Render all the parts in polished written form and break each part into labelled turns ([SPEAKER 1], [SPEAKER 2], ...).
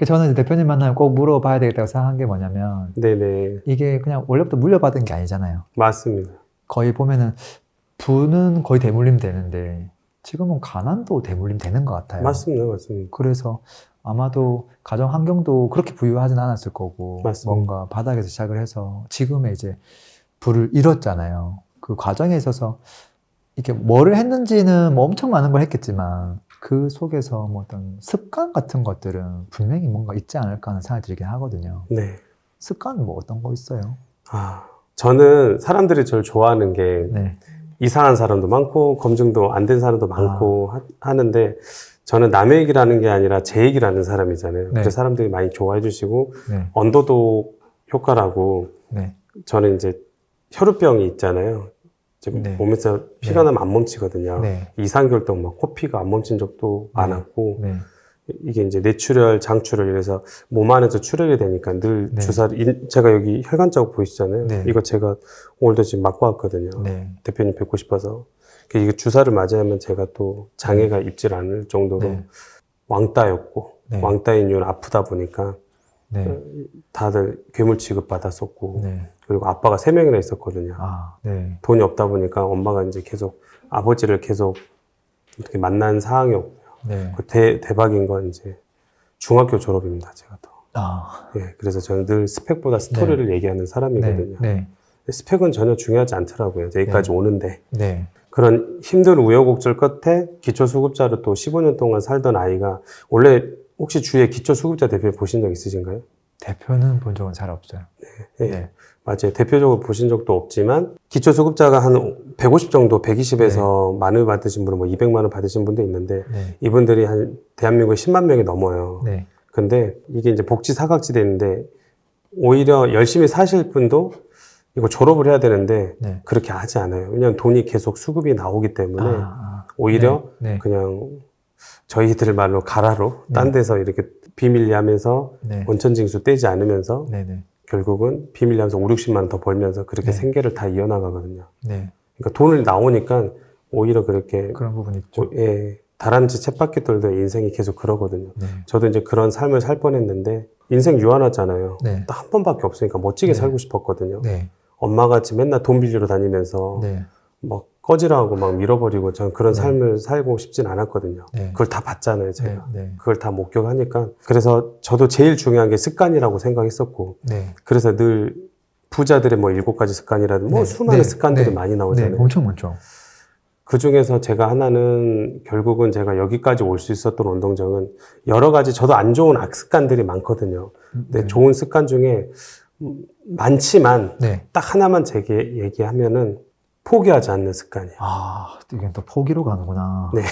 [SPEAKER 1] 저는 이제 대표님 만나면 꼭 물어봐야 되겠다고 생각한 게 뭐냐면,
[SPEAKER 2] 네네.
[SPEAKER 1] 이게 그냥 원래부터 물려받은 게 아니잖아요.
[SPEAKER 2] 맞습니다.
[SPEAKER 1] 거의 보면은, 부는 거의 대물림 되는데, 지금은 가난도 대물림 되는 것 같아요.
[SPEAKER 2] 맞습니다. 맞습니다.
[SPEAKER 1] 그래서 아마도 가정 환경도 그렇게 부유하진 않았을 거고,
[SPEAKER 2] 맞습니다.
[SPEAKER 1] 뭔가 바닥에서 시작을 해서 지금의 이제 부를 잃었잖아요. 그 과정에 있어서 이렇게 뭐를 했는지는 뭐 엄청 많은 걸 했겠지만, 그 속에서 뭐 어떤 습관 같은 것들은 분명히 뭔가 있지 않을까 하는 생각이 들긴 하거든요.
[SPEAKER 2] 네.
[SPEAKER 1] 습관은 뭐 어떤 거 있어요?
[SPEAKER 2] 저는 사람들이 저를 좋아하는 게
[SPEAKER 1] 네.
[SPEAKER 2] 이상한 사람도 많고 검증도 안 된 사람도 많고 하는데 저는 남의 얘기라는 게 아니라 제 얘기라는 사람이잖아요.
[SPEAKER 1] 네.
[SPEAKER 2] 그래서 사람들이 많이 좋아해 주시고
[SPEAKER 1] 네.
[SPEAKER 2] 언더독 효과라고
[SPEAKER 1] 네.
[SPEAKER 2] 저는 이제 혈우병이 있잖아요. 지금
[SPEAKER 1] 네.
[SPEAKER 2] 몸에서 피가 나면 안 멈추거든요.
[SPEAKER 1] 네.
[SPEAKER 2] 이상결동 막 코피가 안 멈춘 적도
[SPEAKER 1] 네.
[SPEAKER 2] 많았고
[SPEAKER 1] 네.
[SPEAKER 2] 이게 이제 뇌출혈, 장출혈 이래서 몸 안에서 출혈이 되니까 늘
[SPEAKER 1] 네.
[SPEAKER 2] 주사를 제가 여기 혈관 자국 보이시잖아요.
[SPEAKER 1] 네.
[SPEAKER 2] 이거 제가 오늘도 지금 맞고 왔거든요.
[SPEAKER 1] 네.
[SPEAKER 2] 대표님 뵙고 싶어서. 이게 주사를 맞으면 제가 또 장애가 입질 않을 정도로
[SPEAKER 1] 네.
[SPEAKER 2] 왕따였고
[SPEAKER 1] 네.
[SPEAKER 2] 왕따인 이유는 아프다 보니까
[SPEAKER 1] 네.
[SPEAKER 2] 다들 괴물 취급 받았었고
[SPEAKER 1] 네.
[SPEAKER 2] 그리고 아빠가 3명이나 있었거든요.
[SPEAKER 1] 네.
[SPEAKER 2] 돈이 없다 보니까 엄마가 이제 계속 아버지를 계속 이렇게 만난 상황이었고
[SPEAKER 1] 네.
[SPEAKER 2] 대박인 건 이제 중학교 졸업입니다, 제가 또. 예, 그래서 저는 늘 스펙보다 스토리를 얘기하는 사람이거든요.
[SPEAKER 1] 네.
[SPEAKER 2] 스펙은 전혀 중요하지 않더라고요. 여기까지 오는데.
[SPEAKER 1] 네.
[SPEAKER 2] 그런 힘든 우여곡절 끝에 기초수급자로 또 15년 동안 살던 아이가 원래 혹시 주위에 기초수급자 대표 보신 적 있으신가요?
[SPEAKER 1] 대표는 본 적은 잘 없어요.
[SPEAKER 2] 예.
[SPEAKER 1] 네.
[SPEAKER 2] 맞아요. 대표적으로 보신 적도 없지만 기초수급자가 한 150 정도, 120에서 만원 받으신 분은 뭐 200만 원 받으신 분도 있는데
[SPEAKER 1] 네.
[SPEAKER 2] 이분들이 한 대한민국에 10만 명이 넘어요.
[SPEAKER 1] 네.
[SPEAKER 2] 근데 이게 이제 복지 사각지대에 있는데 오히려 열심히 사실 분도 이거 졸업을 해야 되는데
[SPEAKER 1] 네.
[SPEAKER 2] 그렇게 하지 않아요. 왜냐하면 돈이 계속 수급이 나오기 때문에 오히려
[SPEAKER 1] 네.
[SPEAKER 2] 그냥 저희들 말로 가라로 딴 데서 이렇게 비밀리 하면서
[SPEAKER 1] 네.
[SPEAKER 2] 원천징수 떼지 않으면서
[SPEAKER 1] 네.
[SPEAKER 2] 결국은 비밀리 하면서 5, 60만 원 더 벌면서 그렇게
[SPEAKER 1] 네.
[SPEAKER 2] 생계를 다 이어나가거든요.
[SPEAKER 1] 네.
[SPEAKER 2] 그러니까 돈을 나오니까 오히려 그렇게
[SPEAKER 1] 그런 부분이 있죠.
[SPEAKER 2] 예, 다람쥐 쳇바퀴 돌던 인생이 계속 그러거든요.
[SPEAKER 1] 네.
[SPEAKER 2] 저도 이제 그런 삶을 살 뻔했는데 인생 유한하잖아요.
[SPEAKER 1] 네.
[SPEAKER 2] 딱 한 번밖에 없으니까 멋지게
[SPEAKER 1] 네.
[SPEAKER 2] 살고 싶었거든요.
[SPEAKER 1] 네.
[SPEAKER 2] 엄마같이 맨날 돈 빌리러 다니면서
[SPEAKER 1] 네.
[SPEAKER 2] 막 꺼지라고 막 밀어버리고 저는 그런
[SPEAKER 1] 네.
[SPEAKER 2] 삶을 살고 싶진 않았거든요.
[SPEAKER 1] 네.
[SPEAKER 2] 그걸 다 봤잖아요, 제가.
[SPEAKER 1] 네.
[SPEAKER 2] 그걸 다 목격하니까. 그래서 저도 제일 중요한 게 습관이라고 생각했었고
[SPEAKER 1] 네.
[SPEAKER 2] 그래서 늘 부자들의 뭐 7가지 습관이라든 뭐
[SPEAKER 1] 네.
[SPEAKER 2] 수많은
[SPEAKER 1] 네.
[SPEAKER 2] 습관들이
[SPEAKER 1] 네.
[SPEAKER 2] 많이 나오잖아요.
[SPEAKER 1] 네. 엄청 많죠.
[SPEAKER 2] 그 중에서 제가 하나는 결국은 제가 여기까지 올 수 있었던 운동장은 여러 가지 저도 안 좋은 악습관들이 많거든요. 근데 좋은 습관 중에 많지만
[SPEAKER 1] 네.
[SPEAKER 2] 딱 하나만 제게 얘기하면은 포기하지 않는 습관이에요.
[SPEAKER 1] 이게 또 포기로 가는구나.
[SPEAKER 2] 네.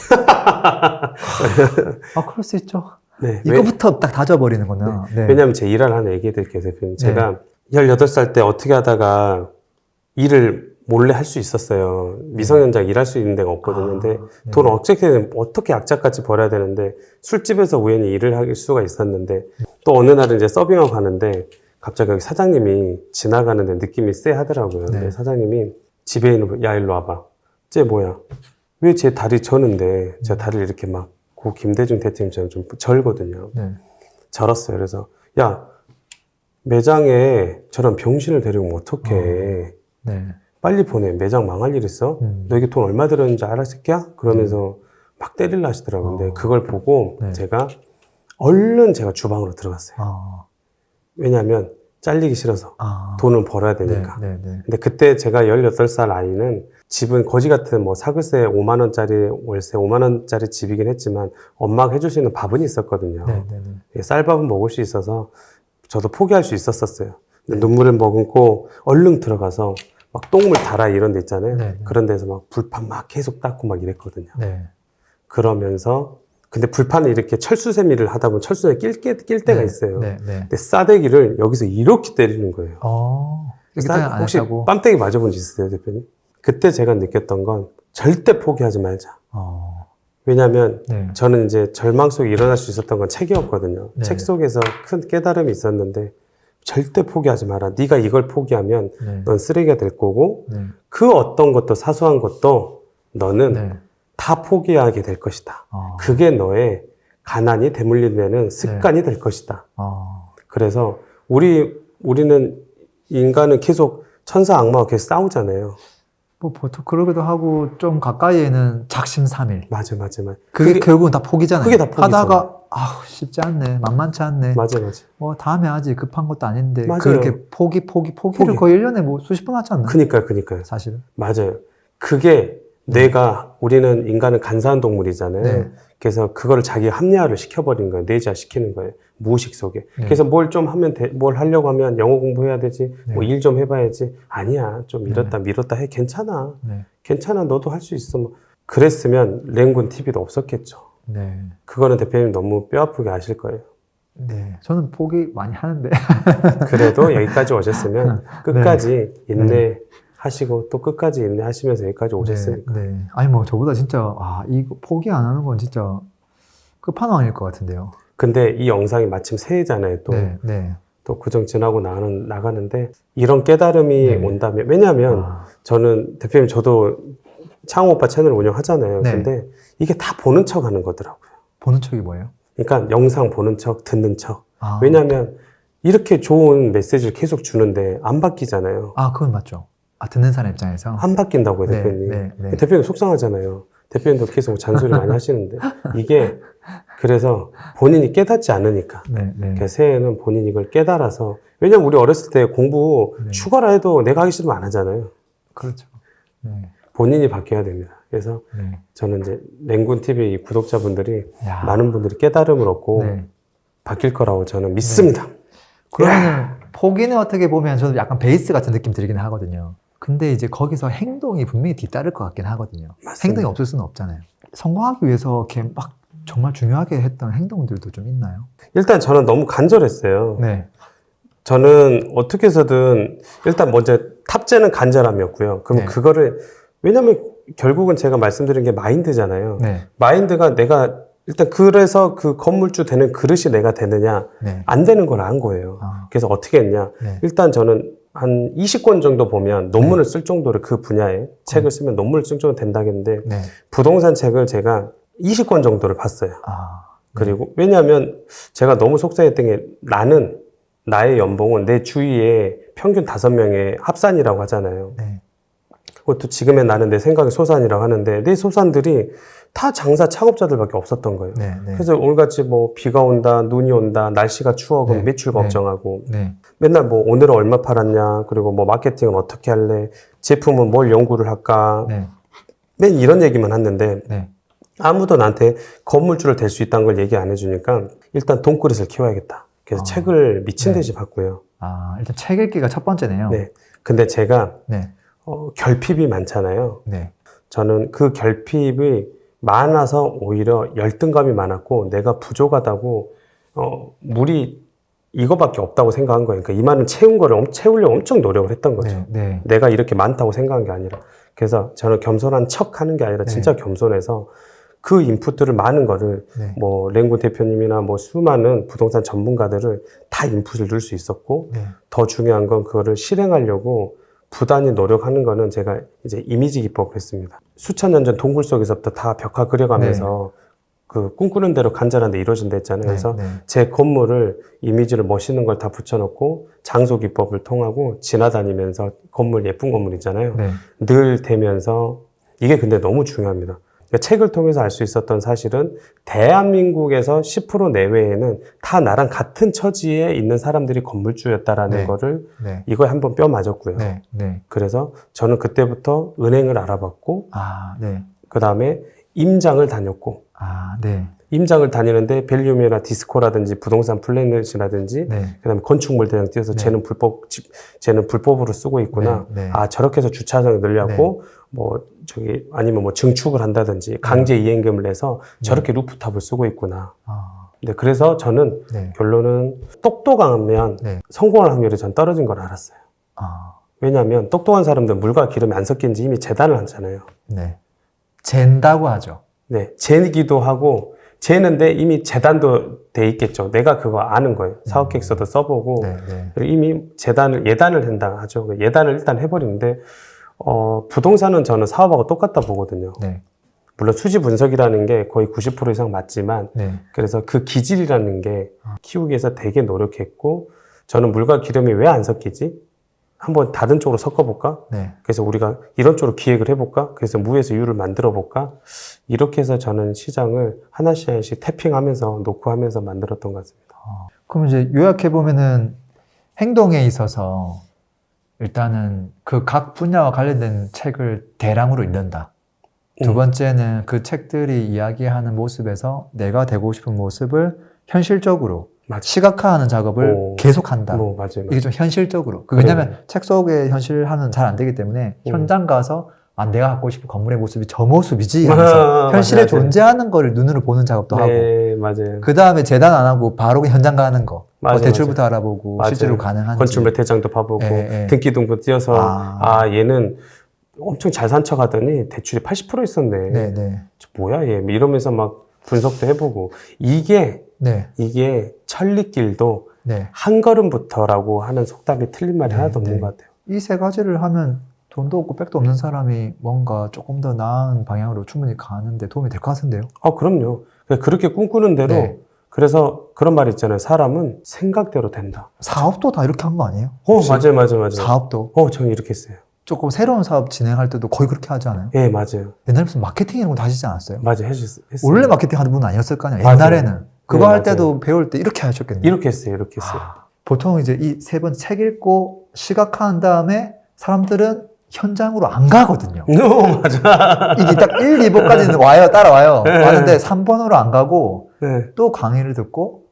[SPEAKER 1] 그럴 수 있죠.
[SPEAKER 2] 네.
[SPEAKER 1] 이거부터 딱 다져버리는구나. 네.
[SPEAKER 2] 왜냐하면 제 일을 하나 얘기해 드릴게요, 대표님. 제가 18살 때 어떻게 하다가 일을 몰래 할 수 있었어요. 미성년자 일할 수 있는 데가 없거든요. 근데
[SPEAKER 1] 네.
[SPEAKER 2] 돈을 어떻게 악착같이 벌어야 되는데 술집에서 우연히 일을 할 수가 있었는데 또 어느 날은 이제 서빙하고 가는데 갑자기 여기 사장님이 지나가는데 느낌이 쎄하더라고요. 근데 사장님이 집에 있는 야 일로 와봐. 쟤 뭐야? 왜 제 다리 저는데 제가 다리를 이렇게 막 고 김대중 대통령처럼 좀 절거든요.
[SPEAKER 1] 네.
[SPEAKER 2] 절었어요. 그래서 야 매장에 저런 병신을 데리고 오면 어떡해.
[SPEAKER 1] 네.
[SPEAKER 2] 빨리 보내. 매장 망할 일 있어? 너 이게 돈 얼마 들었는지 알아, 새끼야? 그러면서 막 때리려 하시더라고요. 근데 그걸 보고 제가 얼른 제가 주방으로 들어갔어요. 왜냐하면 잘리기 싫어서 돈을 벌어야 되니까. 근데 그때 제가 18살 아이는 집은 거지 같은 뭐 사글세 5만 원짜리 월세 5만 원짜리 집이긴 했지만 엄마가 해줄 수 있는 밥은 있었거든요. 쌀밥은 먹을 수 있어서 저도 포기할 수 있었어요. 근데 눈물을 머금고 얼른 들어가서 막 똥물 달아 이런 데 있잖아요. 그런 데서 막 불판 막 계속 닦고 막 이랬거든요. 그러면서 근데 불판을 이렇게 철수세미를 하다 보면 철수에 낄 때가 있어요. 근데 싸대기를 여기서 이렇게 때리는 거예요. 혹시 빰때기 맞아본 적 있으세요, 대표님? 그때 제가 느꼈던 건 절대 포기하지 말자. 왜냐하면 저는 이제 절망 속에 일어날 수 있었던 건 책이었거든요. 책 속에서 큰 깨달음이 있었는데 절대 포기하지 마라. 네가 이걸 포기하면 넌 쓰레기가 될 거고 그 어떤 것도 사소한 것도 너는 다 포기하게 될 것이다. 그게 너의 가난이 대물림되는 습관이 될 것이다. 그래서 우리는 인간은 계속 천사 악마와 계속 싸우잖아요.
[SPEAKER 1] 뭐 보통 그러기도 하고 좀 가까이에는 작심삼일.
[SPEAKER 2] 맞아.
[SPEAKER 1] 그게 결국은 다 포기잖아요.
[SPEAKER 2] 그게 다 포기잖아요.
[SPEAKER 1] 하다가 쉽지 않네, 만만치 않네.
[SPEAKER 2] 맞아.
[SPEAKER 1] 다음에 하지, 급한 것도 아닌데.
[SPEAKER 2] 맞아요.
[SPEAKER 1] 그렇게 포기를 거의 1년에 뭐 수십 번 하지 않나요?
[SPEAKER 2] 그니까요.
[SPEAKER 1] 사실은.
[SPEAKER 2] 맞아요. 그게 우리는 인간은 간사한 동물이잖아요.
[SPEAKER 1] 네.
[SPEAKER 2] 그래서 그거를 자기 합리화를 시켜버린 거예요. 내재화시키는 거예요. 무의식 속에. 그래서 뭘 좀 하면 뭘 하려고 하면 영어 공부해야 되지, 뭐 일 좀 해봐야지. 아니야, 좀 미뤘다 해. 괜찮아. 괜찮아, 너도 할 수 있어. 뭐. 그랬으면 랭군 TV도 없었겠죠. 그거는 대표님 너무 뼈아프게 아실 거예요.
[SPEAKER 1] 저는 포기 많이 하는데.
[SPEAKER 2] 그래도 여기까지 오셨으면 끝까지 인내하시고 또 끝까지 인내하시면서 여기까지 오셨으니까.
[SPEAKER 1] 아니 뭐 저보다 진짜 이거 포기 안 하는 건 진짜 끝판왕일 것 같은데요.
[SPEAKER 2] 근데 이 영상이 마침 새해잖아요. 또 구정 지나고 나가는데 이런 깨달음이 온다면, 왜냐하면 저는 대표님 저도 창호 오빠 채널 운영하잖아요. 근데 이게 다 보는 척 하는 거더라고요.
[SPEAKER 1] 보는 척이 뭐예요?
[SPEAKER 2] 그러니까 영상 보는 척, 듣는 척. 왜냐하면 이렇게 좋은 메시지를 계속 주는데 안 바뀌잖아요.
[SPEAKER 1] 그건 맞죠. 듣는 사람 입장에서.
[SPEAKER 2] 안 바뀐다고요, 대표님. 대표님 속상하잖아요. 대표님도 계속 잔소리 많이 하시는데. 이게 그래서 본인이 깨닫지 않으니까. 그러니까 새해에는 본인이 이걸 깨달아서. 왜냐면 우리 어렸을 때 공부 죽어라 해도 내가 하기 싫으면 안 하잖아요.
[SPEAKER 1] 그렇죠.
[SPEAKER 2] 본인이 바뀌어야 됩니다. 그래서 저는 이제 랭군 TV 구독자분들이 많은 분들이 깨달음을 얻고 바뀔 거라고 저는 믿습니다.
[SPEAKER 1] 그러면 포기는 어떻게 보면 저는 약간 베이스 같은 느낌 들긴 하거든요. 근데 이제 거기서 행동이 분명히 뒤따를 것 같긴 하거든요.
[SPEAKER 2] 맞습니다.
[SPEAKER 1] 행동이 없을 수는 없잖아요. 성공하기 위해서 이렇게 막 정말 중요하게 했던 행동들도 좀 있나요?
[SPEAKER 2] 일단 저는 너무 간절했어요. 저는 어떻게 해서든 일단 먼저 탑재는 간절함이었고요. 그럼 그거를, 왜냐면 결국은 제가 말씀드린 게 마인드잖아요. 마인드가 내가 일단 그래서 그 건물주 되는 그릇이 내가 되느냐, 안 되는 걸 안 거예요. 그래서 어떻게 했냐. 일단 저는 한 20권 정도 보면 논문을 쓸 정도로 그 분야에 책을 쓰면 논문을 쓸 정도 된다겠는데 부동산 책을 제가 20권 정도를 봤어요. 그리고 왜냐하면 제가 너무 속상했던 게 나의 연봉은 내 주위에 평균 5명의 합산이라고 하잖아요. 그것도 지금의 나는 내 생각의 소산이라고 하는데 내 소산들이 다 장사 창업자들밖에 없었던 거예요. 그래서 오늘같이 뭐 비가 온다, 눈이 온다, 날씨가 추워, 그럼 매출 걱정하고 맨날 뭐 오늘은 얼마 팔았냐, 그리고 뭐 마케팅은 어떻게 할래, 제품은 뭘 연구를 할까, 맨 이런 얘기만 했는데 아무도 나한테 건물주를 될 수 있다는 걸 얘기 안 해주니까 일단 돈그릇을 키워야겠다. 그래서 책을 미친 듯이 봤고요.
[SPEAKER 1] 일단 책 읽기가 첫 번째네요.
[SPEAKER 2] 근데 제가 결핍이 많잖아요. 저는 그 결핍이 많아서 오히려 열등감이 많았고 내가 부족하다고 물이 이거밖에 없다고 생각한 거예요. 그러니까 이 말은 채우려고 엄청 노력을 했던 거죠. 내가 이렇게 많다고 생각한 게 아니라. 그래서 저는 겸손한 척 하는 게 아니라 진짜 겸손해서 그 인풋들을 많은 거를 뭐 랭군 대표님이나 뭐 수많은 부동산 전문가들을 다 인풋을 넣을 수 있었고 더 중요한 건 그거를 실행하려고 부단히 노력하는 거는 제가 이제 이미지 기법을 했습니다. 수천 년 전 동굴 속에서부터 다 벽화 그려가면서 그 꿈꾸는 대로 간절한데 이루어진다 했잖아요. 그래서 제 건물을 이미지를 멋있는 걸 다 붙여놓고 장소 기법을 통하고 지나다니면서 건물 예쁜 건물 있잖아요. 늘 대면서 이게 근데 너무 중요합니다. 그러니까 책을 통해서 알 수 있었던 사실은 대한민국에서 10% 내외에는 다 나랑 같은 처지에 있는 사람들이 건물주였다라는 거를 이거에 한번 뼈 맞았고요. 그래서 저는 그때부터 은행을 알아봤고 그 다음에 임장을 다녔고 임장을 다니는데 벨리움이나 디스코라든지 부동산 플래닛이라든지 그다음에 건축물 대장 띄어서 쟤는 불법으로 쓰고 있구나. 저렇게 해서 주차장을 늘려고 아니면 뭐 증축을 한다든지 강제 이행금을 내서 저렇게 루프탑을 쓰고 있구나. 그래서 저는 결론은 똑똑하면 성공할 확률이 전 떨어진 걸 알았어요. 왜냐하면 똑똑한 사람들은 물과 기름이 안 섞인지 이미 재단을 하잖아요.
[SPEAKER 1] 잰다고 하죠.
[SPEAKER 2] 재기도 하고 재는데 이미 재단도 돼 있겠죠. 내가 그거 아는 거예요. 사업계획서도 써보고 그리고 이미 예단을 한다 하죠. 예단을 일단 해버리는데 부동산은 저는 사업하고 똑같다 보거든요. 물론 수지 분석이라는 게 거의 90% 이상 맞지만
[SPEAKER 1] 네.
[SPEAKER 2] 그래서 그 기질이라는 게 키우기 위해서 되게 노력했고 저는 물과 기름이 왜 안 섞이지? 한번 다른 쪽으로 섞어볼까?
[SPEAKER 1] 네.
[SPEAKER 2] 그래서 우리가 이런 쪽으로 기획을 해볼까? 그래서 무에서 유를 만들어볼까? 이렇게 해서 저는 시장을 하나씩 하나씩 태핑하면서 놓고 하면서 만들었던 것 같습니다.
[SPEAKER 1] 그럼 이제 요약해보면은 행동에 있어서 일단은 그 각 분야와 관련된 책을 대량으로 읽는다. 두 번째는 그 책들이 이야기하는 모습에서 내가 되고 싶은 모습을 현실적으로
[SPEAKER 2] 맞아.
[SPEAKER 1] 시각화하는 작업을 계속한다.
[SPEAKER 2] 맞아요.
[SPEAKER 1] 이게 좀 현실적으로. 왜냐면 책 속에 현실화는 잘 안 되기 때문에 현장 가서 내가 갖고 싶은 건물의 모습이 저 모습이지 하면서 현실에
[SPEAKER 2] 맞아요.
[SPEAKER 1] 존재하는 거를 눈으로 보는 작업도 하고
[SPEAKER 2] 맞아요.
[SPEAKER 1] 그 다음에 재단 안 하고 바로 현장 가는 거
[SPEAKER 2] 맞아요,
[SPEAKER 1] 대출부터 알아보고
[SPEAKER 2] 맞아요.
[SPEAKER 1] 실제로 가능한지
[SPEAKER 2] 건축물 대장도 봐보고 등기등본 띄어서 얘는 엄청 잘 산 척 하더니 대출이 80% 있었네.
[SPEAKER 1] 네네.
[SPEAKER 2] 뭐야 얘 이러면서 막 분석도 해보고 이게 천리길도 한 걸음부터라고 하는 속담이 틀린 말이 하나도 없는 것 같아요.
[SPEAKER 1] 이 세 가지를 하면 돈도 없고 백도 없는 사람이 뭔가 조금 더 나은 방향으로 충분히 가는데 도움이 될 것 같은데요?
[SPEAKER 2] 그럼요. 그렇게 꿈꾸는 대로 그래서 그런 말이 있잖아요. 사람은 생각대로 된다.
[SPEAKER 1] 사업도 다 이렇게 한 거 아니에요?
[SPEAKER 2] 맞아요.
[SPEAKER 1] 사업도?
[SPEAKER 2] 저는 이렇게 했어요.
[SPEAKER 1] 조금 새로운 사업 진행할 때도 거의 그렇게 하지 않아요?
[SPEAKER 2] 네, 맞아요.
[SPEAKER 1] 옛날에 무슨 마케팅 이런 거 다 하시지 않았어요?
[SPEAKER 2] 맞아요. 했어요.
[SPEAKER 1] 원래 마케팅 하는 분은 아니었을 거 아니에요?
[SPEAKER 2] 맞아요.
[SPEAKER 1] 옛날에는. 그거 할
[SPEAKER 2] 맞아요.
[SPEAKER 1] 때도 배울 때 이렇게 하셨겠네요?
[SPEAKER 2] 이렇게 했어요.
[SPEAKER 1] 보통 이제 이 세 번째 책 읽고 시각화한 다음에 사람들은 현장으로 안 가거든요.
[SPEAKER 2] 맞아.
[SPEAKER 1] 이게 딱 1, 2번까지는 와요, 따라와요. 왔는데 3번으로 안 가고 또 강의를 듣고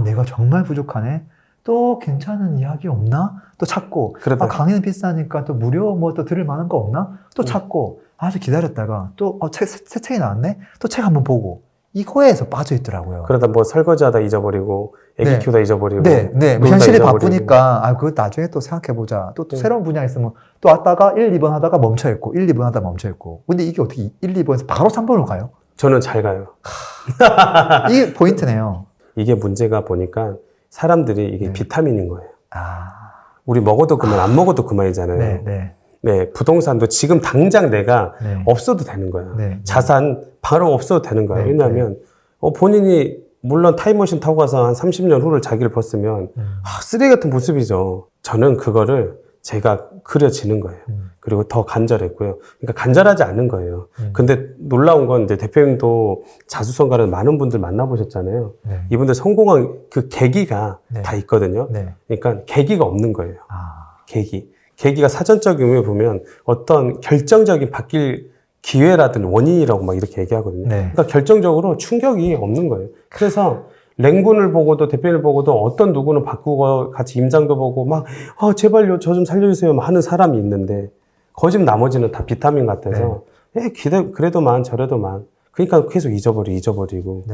[SPEAKER 1] 내가 정말 부족하네. 또 괜찮은 이야기 없나? 또 찾고 강의는 비싸니까 또 무료 뭐 또 들을 만한 거 없나? 또 찾고 아주 기다렸다가 또 새 책이 나왔네? 또 책 한번 보고 이거에서 빠져 있더라고요.
[SPEAKER 2] 그러다 뭐 설거지하다 잊어버리고 애기 키우다 잊어버리고
[SPEAKER 1] 뭐 현실이 바쁘니까 그거 나중에 또 생각해보자. 또 새로운 분야 있으면 또 왔다가 1, 2번 하다가 멈춰있고 1, 2번 하다가 멈춰있고 근데 이게 어떻게 1, 2번에서 바로 3번으로 가요?
[SPEAKER 2] 저는 잘 가요.
[SPEAKER 1] 이게 포인트네요.
[SPEAKER 2] 이게 문제가 보니까 사람들이 이게 비타민인 거예요. 우리 먹어도 그만 안 먹어도 그만이잖아요. 부동산도 지금 당장 내가 없어도 되는 거야. 자산 바로 없어도 되는 거야. 왜냐하면 본인이 물론 타임머신 타고 가서 한 30년 후를 자기를 봤으면 쓰레기 같은 모습이죠. 저는 그거를 제가 그려지는 거예요. 그리고 더 간절했고요. 그러니까 간절하지 않은 거예요. 근데 놀라운 건 이제 대표님도 자수성가를 많은 분들 만나보셨잖아요. 이분들 성공한 그 계기가 다 있거든요. 그러니까 계기가 없는 거예요. 계기가 사전적인 의미에 보면 어떤 결정적인 바뀔 기회라든 원인이라고 막 이렇게 얘기하거든요. 그러니까 결정적으로 충격이 없는 거예요. 그래서 랭군을 보고도 대표님을 보고도 어떤 누구는 바꾸고 같이 임장도 보고 막 제발요 저 좀 살려주세요 하는 사람이 있는데 거짓 나머지는 다 비타민 같아서 그래도만 저래도만 그러니까 계속 잊어버리고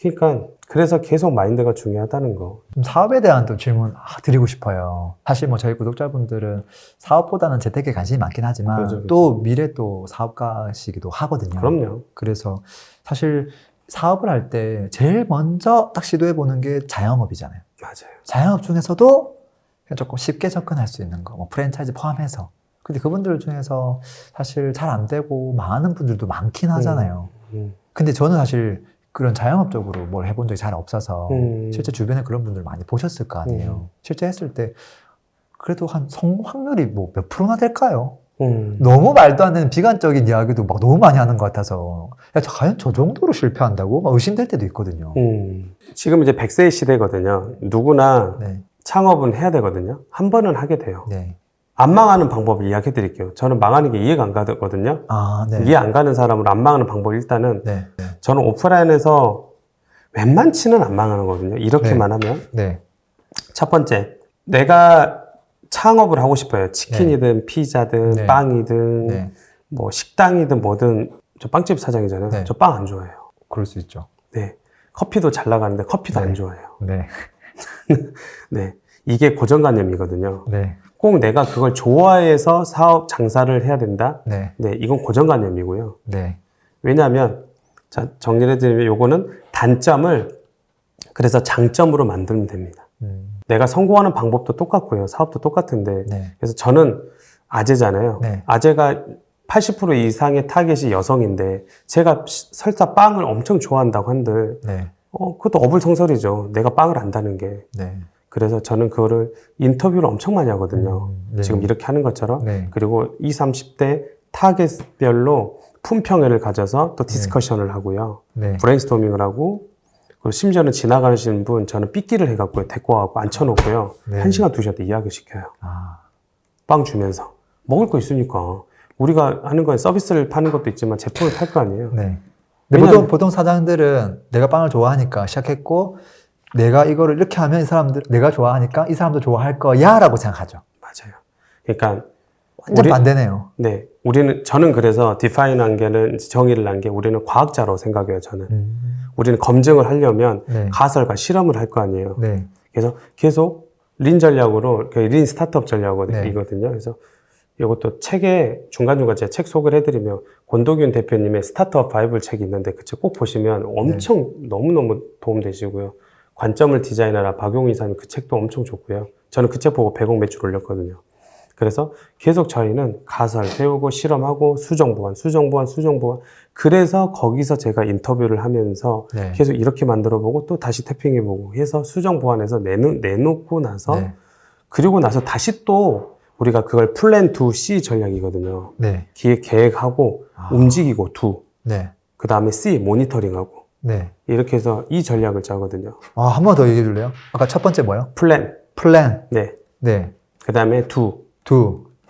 [SPEAKER 2] 그러니까 그래서 계속 마인드가 중요하다는 거.
[SPEAKER 1] 사업에 대한 또 질문 드리고 싶어요. 사실 뭐 저희 구독자분들은 사업보다는 재테크에 관심이 많긴 하지만
[SPEAKER 2] 그렇죠.
[SPEAKER 1] 또 미래 또 사업가시기도 하거든요.
[SPEAKER 2] 그럼요.
[SPEAKER 1] 그래서 사실 사업을 할 때 제일 먼저 딱 시도해보는 게 자영업이잖아요.
[SPEAKER 2] 맞아요.
[SPEAKER 1] 자영업 중에서도 조금 쉽게 접근할 수 있는 거, 뭐 프랜차이즈 포함해서. 근데 그분들 중에서 사실 잘 안 되고 망하는 분들도 많긴 하잖아요. 근데 저는 사실 그런 자영업적으로 뭘 해본 적이 잘 없어서 실제 주변에 그런 분들 많이 보셨을 거 아니에요. 실제 했을 때 그래도 한 성공 확률이 뭐 몇 프로나 될까요? 너무 말도 안 되는 비관적인 이야기도 막 너무 많이 하는 것 같아서 과연 저 정도로 실패한다고? 막 의심될 때도 있거든요.
[SPEAKER 2] 지금 이제 100세의 시대거든요. 누구나 창업은 해야 되거든요. 한 번은 하게 돼요. 안 망하는 방법을 이야기해 드릴게요. 저는 망하는 게 이해가 안 가거든요. 이해 안 가는 사람으로 안 망하는 방법을 일단은 저는 오프라인에서 웬만치는 안 망하는 거거든요. 이렇게만 하면. 첫 번째, 내가 창업을 하고 싶어요. 치킨이든 피자든 빵이든 뭐 식당이든 뭐든. 저 빵집 사장이잖아요. 저 빵 안 좋아해요.
[SPEAKER 1] 그럴 수 있죠.
[SPEAKER 2] 커피도 잘 나가는데 커피도 안 좋아해요. 이게 고정관념이거든요. 꼭 내가 그걸 좋아해서 사업 장사를 해야 된다? 이건 고정관념이고요. 왜냐하면 자, 정리를 해드리면 요거는 단점을 그래서 장점으로 만들면 됩니다. 내가 성공하는 방법도 똑같고요. 사업도 똑같은데 그래서 저는 아재잖아요. 아재가 80% 이상의 타겟이 여성인데 제가 설사 빵을 엄청 좋아한다고 한들
[SPEAKER 1] 네.
[SPEAKER 2] 그것도 어불성설이죠. 내가 빵을 안다는 게.
[SPEAKER 1] 네.
[SPEAKER 2] 그래서 저는 그거를 인터뷰를 엄청 많이 하거든요.
[SPEAKER 1] 네.
[SPEAKER 2] 지금 이렇게 하는 것처럼.
[SPEAKER 1] 네.
[SPEAKER 2] 그리고 20, 30대 타겟별로 품평회를 가져서 또 디스커션을 하고요.
[SPEAKER 1] 네.
[SPEAKER 2] 브레인스토밍을 하고, 그리고 심지어는 지나가시는 분 저는 삐끼를 해갖고 데리고 와갖고 앉혀놓고요.
[SPEAKER 1] 네.
[SPEAKER 2] 1시간, 2시간 때 이야기 시켜요.
[SPEAKER 1] 아.
[SPEAKER 2] 빵 주면서. 먹을 거 있으니까. 우리가 하는 건 서비스를 파는 것도 있지만 제품을 팔 거 아니에요.
[SPEAKER 1] 네. 근데 보통 사장들은 내가 빵을 좋아하니까 시작했고, 내가 이거를 이렇게 하면 이 사람들, 내가 좋아하니까 이 사람도 좋아할 거야 라고 생각하죠.
[SPEAKER 2] 맞아요. 그러니까.
[SPEAKER 1] 완전 반대네요.
[SPEAKER 2] 네. 저는 그래서 디파인 한 게는, 정의를 한 게 우리는 과학자로 생각해요, 저는. 우리는 검증을 하려면
[SPEAKER 1] 네.
[SPEAKER 2] 가설과 실험을 할 거 아니에요.
[SPEAKER 1] 네.
[SPEAKER 2] 그래서 계속 린 전략으로, 린 스타트업 전략이거든요.
[SPEAKER 1] 네.
[SPEAKER 2] 그래서 이것도 책에 중간중간 제가 책 소개를 해드리면 권도균 대표님의 스타트업 바이블 책이 있는데 그 책 꼭 보시면 엄청 너무너무 도움되시고요. 관점을 디자인하라 박용희 이사님 그 책도 엄청 좋고요. 저는 그 책 보고 100억 매출 올렸거든요. 그래서 계속 저희는 가설 세우고 실험하고 수정보완. 그래서 거기서 제가 인터뷰를 하면서
[SPEAKER 1] 네.
[SPEAKER 2] 계속 이렇게 만들어보고 또 다시 태핑해보고 해서 수정보완해서 내놓고 나서
[SPEAKER 1] 네.
[SPEAKER 2] 그리고 나서 다시 또 우리가 그걸 플랜 2C 전략이거든요.
[SPEAKER 1] 네.
[SPEAKER 2] 계획하고 움직이고
[SPEAKER 1] 네.
[SPEAKER 2] 그 다음에 C 모니터링하고
[SPEAKER 1] 네.
[SPEAKER 2] 이렇게 해서 이 전략을 짜거든요.
[SPEAKER 1] 한 번 더 얘기해 줄래요? 아까 첫 번째 뭐요?
[SPEAKER 2] 플랜.
[SPEAKER 1] 네. 네.
[SPEAKER 2] 그 다음에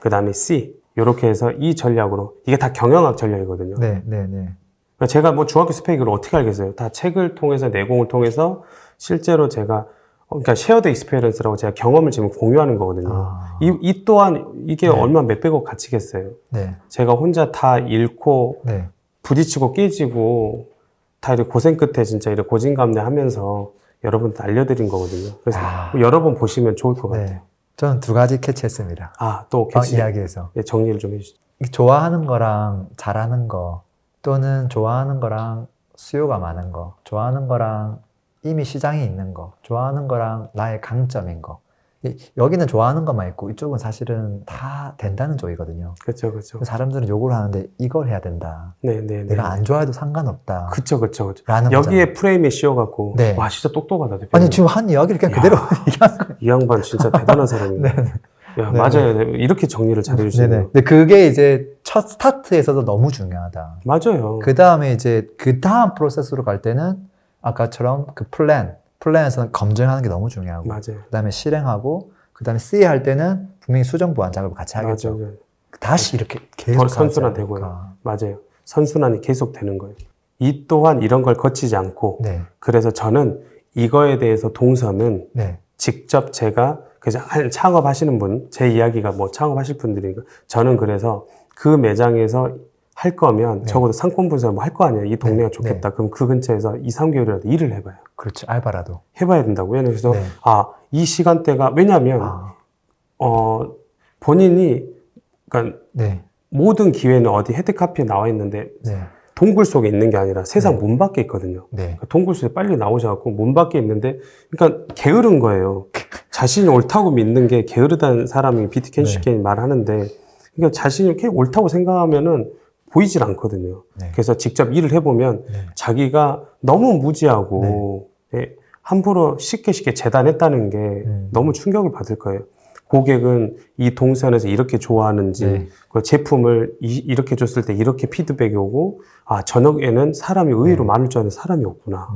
[SPEAKER 2] 그 다음에 C. 이렇게 해서 이 전략으로, 이게 다 경영학 전략이거든요.
[SPEAKER 1] 네.
[SPEAKER 2] 그러니까 제가 뭐 중학교 스펙을 어떻게 알겠어요? 다 책을 통해서, 내공을 통해서 실제로 제가, 그러니까 쉐어드 익스페리언스라고 제가 경험을 지금 공유하는 거거든요. 이 또한 이게 얼마 몇백억 가치겠어요.
[SPEAKER 1] 네.
[SPEAKER 2] 제가 혼자 다 잃고,
[SPEAKER 1] 네.
[SPEAKER 2] 부딪히고 깨지고, 다 이렇게 고생 끝에 진짜 이렇게 고진감래 하면서 여러분한테 알려드린 거거든요. 그래서 여러 번 보시면 좋을 것 같아요.
[SPEAKER 1] 네. 저는 2가지 캐치했습니다.
[SPEAKER 2] 또 캐치.
[SPEAKER 1] 이야기에서.
[SPEAKER 2] 네, 정리를 좀 해주시죠.
[SPEAKER 1] 좋아하는 거랑 잘하는 거, 또는 좋아하는 거랑 수요가 많은 거, 좋아하는 거랑 이미 시장이 있는 거, 좋아하는 거랑 나의 강점인 거. 여기는 좋아하는 것만 있고 이쪽은 사실은 다 된다는 쪽이거든요.
[SPEAKER 2] 그렇죠.
[SPEAKER 1] 사람들은 요구를 하는데 이걸 해야 된다.
[SPEAKER 2] 네.
[SPEAKER 1] 내가 안 좋아해도 상관없다.
[SPEAKER 2] 그렇죠.
[SPEAKER 1] 라는
[SPEAKER 2] 여기에 프레임에 씌워갖고
[SPEAKER 1] 네.
[SPEAKER 2] 와 진짜 똑똑하다 대표님.
[SPEAKER 1] 아니 지금 한 이야기를 그냥 그대로 얘기한 거예요.
[SPEAKER 2] 이 양반 진짜 대단한 사람이네. 야, 맞아요. 이렇게 정리를 잘해주시네요.
[SPEAKER 1] 근데 그게 이제 첫 스타트에서도 너무 중요하다.
[SPEAKER 2] 맞아요.
[SPEAKER 1] 그 다음에 이제 그 다음 프로세스로 갈 때는 아까처럼 그 플랜에서는 검증하는 게 너무 중요하고,
[SPEAKER 2] 맞아요.
[SPEAKER 1] 그 다음에 실행하고, 그 다음에 C 할 때는 분명히 수정 보완 작업을 같이 하겠죠.
[SPEAKER 2] 맞아요.
[SPEAKER 1] 다시 이렇게 계속
[SPEAKER 2] 선순환되고요. 맞아요. 선순환이 계속 되는 거예요. 이 또한 이런 걸 거치지 않고,
[SPEAKER 1] 네.
[SPEAKER 2] 그래서 저는 이거에 대해서 동서는
[SPEAKER 1] 네.
[SPEAKER 2] 직접 제가 그래서 창업하시는 분, 제 이야기가 뭐 창업하실 분들이니까 저는 그래서 그 매장에서 할 거면 적어도 상권 분석을 뭐 할 거 아니에요. 이 동네가 좋겠다. 그럼 그 근처에서 2, 3개월이라도 일을 해봐요.
[SPEAKER 1] 그렇죠. 알바라도.
[SPEAKER 2] 해봐야 된다고요. 그래서 이 시간대가 왜냐하면 본인이 그러니까 모든 기회는 어디 헤드카피에 나와 있는데 동굴 속에 있는 게 아니라 세상 문 밖에 있거든요. 그러니까 동굴 속에 빨리 나오셔갖고 문 밖에 있는데 그러니까 게으른 거예요. 자신이 옳다고 믿는 게 게으르다는 사람이 비트 켄시켄이 말하는데 그러니까 자신이 이렇게 옳다고 생각하면은 보이질 않거든요. 그래서 직접 일을 해보면 자기가 너무 무지하고 함부로 쉽게 재단했다는 게 너무 충격을 받을 거예요. 고객은 이 동선에서 이렇게 좋아하는지 그 제품을 이렇게 줬을 때 이렇게 피드백이 오고 저녁에는 사람이 의외로 많을 줄 알았는데 사람이 없구나.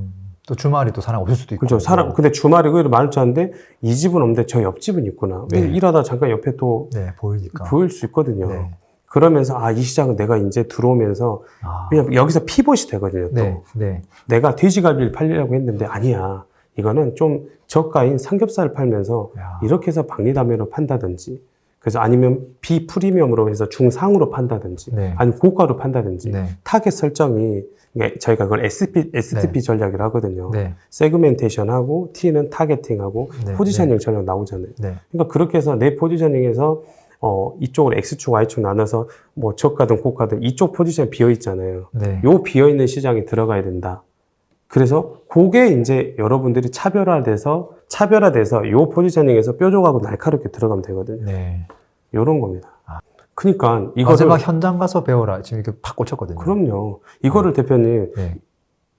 [SPEAKER 1] 또 주말에 또 사람 없을 수도 있고.
[SPEAKER 2] 그렇죠. 근데 주말에 의외로 많을 줄 알았는데 이 집은 없는데 저 옆집은 있구나. 왜 일하다 잠깐 옆에 또
[SPEAKER 1] 보이니까.
[SPEAKER 2] 보일 수 있거든요. 그러면서 이 시장은 내가 이제 들어오면서 그냥 여기서 피벗이 되거든요. 또. 내가 돼지갈비를 팔려고 했는데 아니야. 이거는 좀 저가인 삼겹살을 팔면서 이렇게 해서 박리담회로 판다든지 그래서 아니면 비프리미엄으로 해서 중상으로 판다든지 아니면 고가로 판다든지 타겟 설정이 저희가 그걸 STP 전략이라고 하거든요. 세그멘테이션하고 T는 타겟팅하고 포지셔닝 전략 나오잖아요. 그러니까 그렇게 해서 내 포지셔닝에서 이쪽으로 X축, Y축 나눠서 뭐 저가든 고가든 이쪽 포지션이 비어 있잖아요. 요 비어 있는 시장에 들어가야 된다. 그래서 그게 이제 여러분들이 차별화돼서 요 포지셔닝에서 뾰족하고 날카롭게 들어가면 되거든요. 요런 겁니다. 그러니까 이거를
[SPEAKER 1] 마지막 현장 가서 배워라. 지금 이렇게 팍 꽂혔거든요.
[SPEAKER 2] 그럼요. 이거를 대표님
[SPEAKER 1] 네.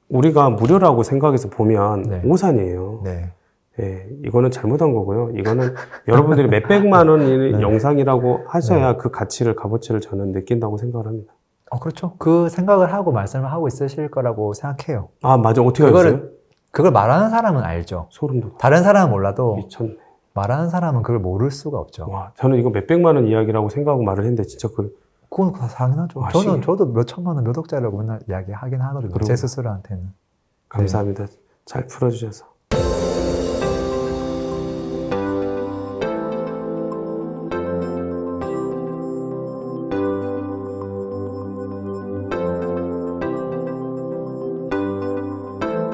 [SPEAKER 2] 우리가 무료라고 생각해서 보면
[SPEAKER 1] 네.
[SPEAKER 2] 오산이에요.
[SPEAKER 1] 네.
[SPEAKER 2] 예, 이거는 잘못한 거고요. 이거는 여러분들이 몇백만 원
[SPEAKER 1] 네.
[SPEAKER 2] 영상이라고 하셔야 그 가치를, 값어치를 저는 느낀다고 생각을 합니다.
[SPEAKER 1] 그렇죠. 그 생각을 하고 말씀을 하고 있으실 거라고 생각해요.
[SPEAKER 2] 아, 맞아. 어떻게 알았어요?
[SPEAKER 1] 그걸 말하는 사람은 알죠.
[SPEAKER 2] 소름 돋아.
[SPEAKER 1] 다른 사람은 몰라도
[SPEAKER 2] 미쳤네.
[SPEAKER 1] 말하는 사람은 그걸 모를 수가 없죠.
[SPEAKER 2] 와, 저는 이거 몇백만 원 이야기라고 생각하고 말을 했는데 진짜
[SPEAKER 1] 그건 다 당연하죠.
[SPEAKER 2] 와,
[SPEAKER 1] 저도 몇 천만 원, 몇 억짜리라고 맨날 이야기 하긴 하거든요.
[SPEAKER 2] 그러고.
[SPEAKER 1] 제 스스로한테는.
[SPEAKER 2] 감사합니다. 잘 풀어주셔서.